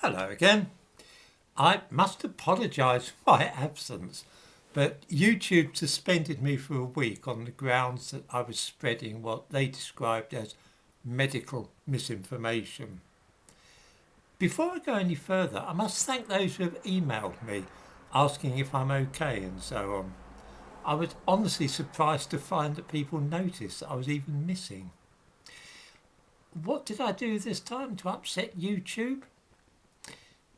Hello again. I must apologise for my absence, but YouTube suspended me for a week on the grounds that I was spreading what they described as medical misinformation. Before I go any further, I must thank those who have emailed me asking if I'm okay and so on. I was honestly surprised to find that people noticed that I was even missing. What did I do this time to upset YouTube?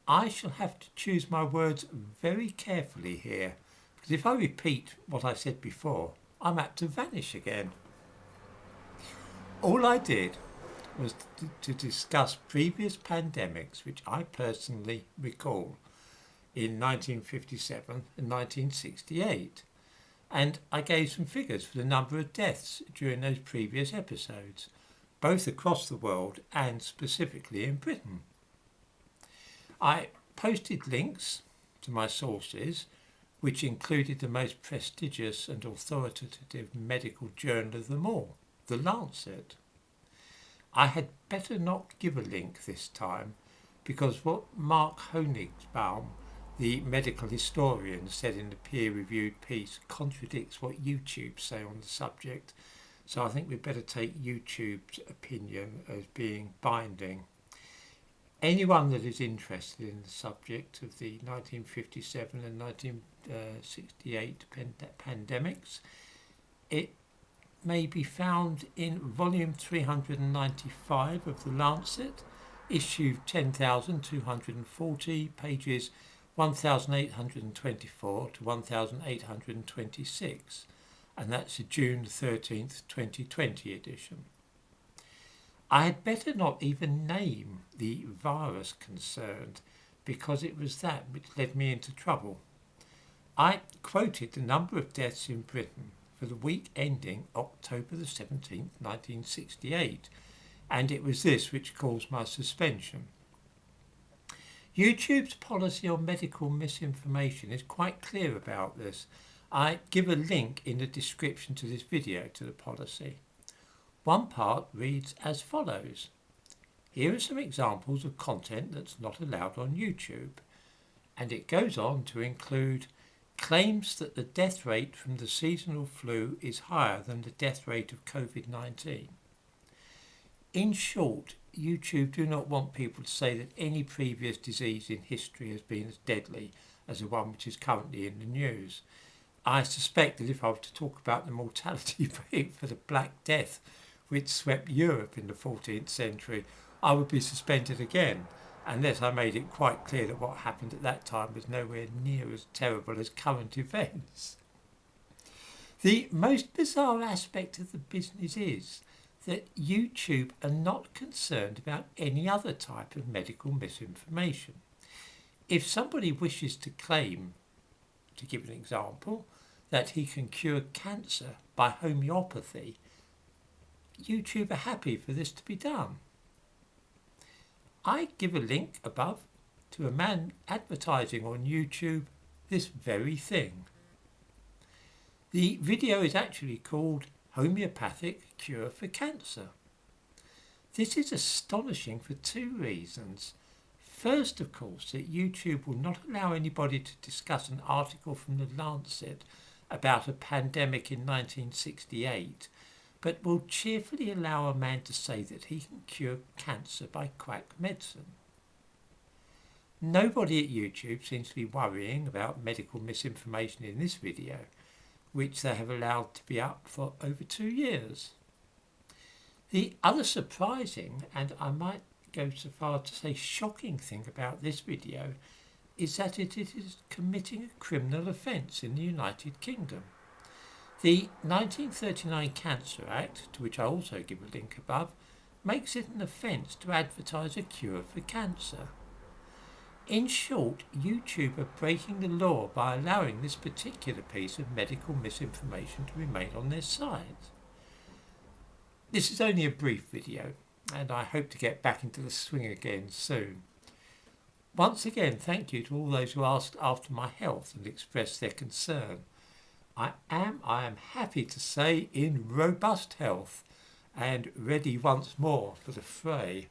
I shall have to choose my words very carefully here, because if I repeat what I said before, I'm apt to vanish again. All I did was to discuss previous pandemics which I personally recall in 1957 and 1968, and I gave some figures for the number of deaths during those previous episodes, both across the world and specifically in Britain. I posted links to my sources, which included the most prestigious and authoritative medical journal of them all, The Lancet. I had better not give a link this time, because what Mark Honigbaum, the medical historian, said in the peer-reviewed piece contradicts what YouTube say on the subject, so I think we'd better take YouTube's opinion as being binding. Anyone that is interested in the subject of the 1957 and 1968 pandemics, it may be found in volume 395 of The Lancet, issue 10,240, pages 1,824 to 1,826, and that's the June 13th, 2020 edition. I had better not even name the virus concerned, because it was that which led me into trouble. I quoted the number of deaths in Britain for the week ending October the 17th, 1968, and it was this which caused my suspension. YouTube's policy on medical misinformation is quite clear about this. I give a link in the description to this video to the policy. One part reads as follows. Here are some examples of content that's not allowed on YouTube. And it goes on to include claims that the death rate from the seasonal flu is higher than the death rate of COVID-19. In short, YouTube do not want people to say that any previous disease in history has been as deadly as the one which is currently in the news. I suspect that if I were to talk about the mortality rate for the Black Death, which swept Europe in the 14th century, I would be suspended again, unless I made it quite clear that what happened at that time was nowhere near as terrible as current events. The most bizarre aspect of the business is that YouTube are not concerned about any other type of medical misinformation. If somebody wishes to claim, to give an example, that he can cure cancer by homeopathy, YouTube are happy for this to be done. I give a link above to a man advertising on YouTube this very thing. The video is actually called Homeopathic Cure for Cancer. This is astonishing for two reasons. First, of course, that YouTube will not allow anybody to discuss an article from The Lancet about a pandemic in 1968, but will cheerfully allow a man to say that he can cure cancer by quack medicine. Nobody at YouTube seems to be worrying about medical misinformation in this video, which they have allowed to be up for over 2 years. The other surprising, and I might go so far to say shocking thing about this video, is that it is committing a criminal offence in the United Kingdom. The 1939 Cancer Act, to which I also give a link above, makes it an offence to advertise a cure for cancer. In short, YouTube are breaking the law by allowing this particular piece of medical misinformation to remain on their site. This is only a brief video, and I hope to get back into the swing again soon. Once again, thank you to all those who asked after my health and expressed their concern. I am happy to say, in robust health and ready once more for the fray.